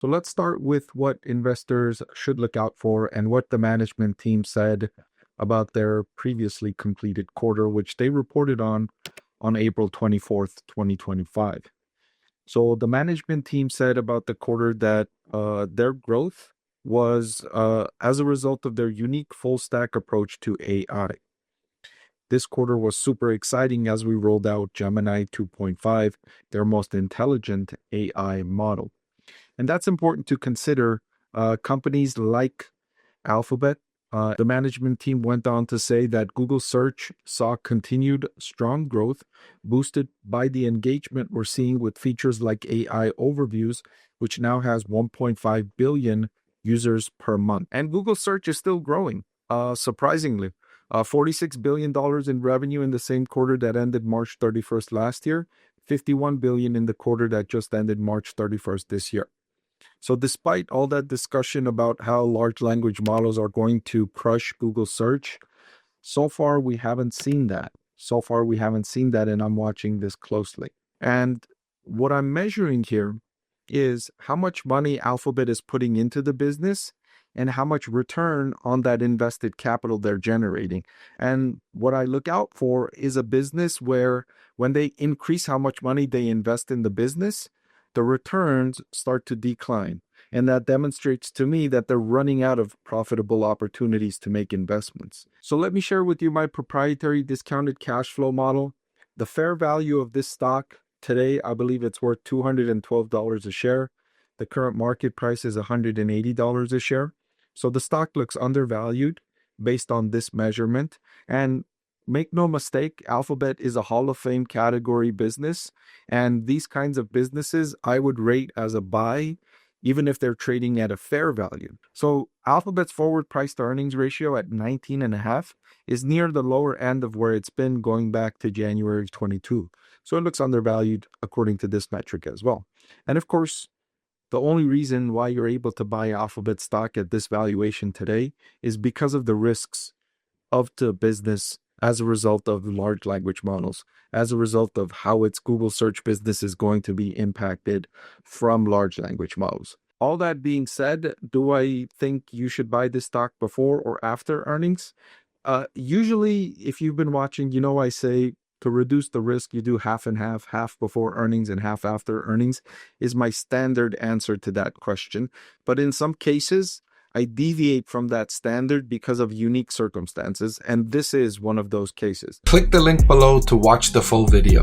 So let's start with what investors should look out for and what the management team said about their previously completed quarter, which they reported on April 24th, 2025. So the management team said about the quarter that their growth was as a result of their unique full stack approach to AI. This quarter was super exciting as we rolled out Gemini 2.5, their most intelligent AI model. And that's important to consider. Companies like Alphabet, the management team went on to say that Google Search saw continued strong growth, boosted by the engagement we're seeing with features like AI overviews, which now has 1.5 billion users per month. And Google Search is still growing, surprisingly. $46 billion in revenue in the same quarter that ended March 31st last year, 51 billion in the quarter that just ended March 31st this year. So despite all that discussion about how large language models are going to crush Google search, so far we haven't seen that. And I'm watching this closely. And what I'm measuring here is how much money Alphabet is putting into the business and how much return on that invested capital they're generating. And what I look out for is a business where when they increase how much money they invest in the business, the returns start to decline. And that demonstrates to me that they're running out of profitable opportunities to make investments. So let me share with you my proprietary discounted cash flow model. The fair value of this stock today, I believe it's worth $212 a share. The current market price is $180 a share. So the stock looks undervalued based on this measurement. And make no mistake, Alphabet is a Hall of Fame category business. And these kinds of businesses I would rate as a buy, even if they're trading at a fair value. So Alphabet's forward price to earnings ratio at 19.5 is near the lower end of where it's been going back to January 22. So it looks undervalued according to this metric as well. And of course, the only reason why you're able to buy Alphabet stock at this valuation today is because of the risks of the business as a result of large language models, as a result of how its Google search business is going to be impacted from large language models. All that being said, do I think you should buy this stock before or after earnings? Usually, if you've been watching, I say to reduce the risk, you do half and half before earnings and half after earnings is my standard answer to that question. But in some cases, I deviate from that standard because of unique circumstances, and this is one of those cases. Click the link below to watch the full video.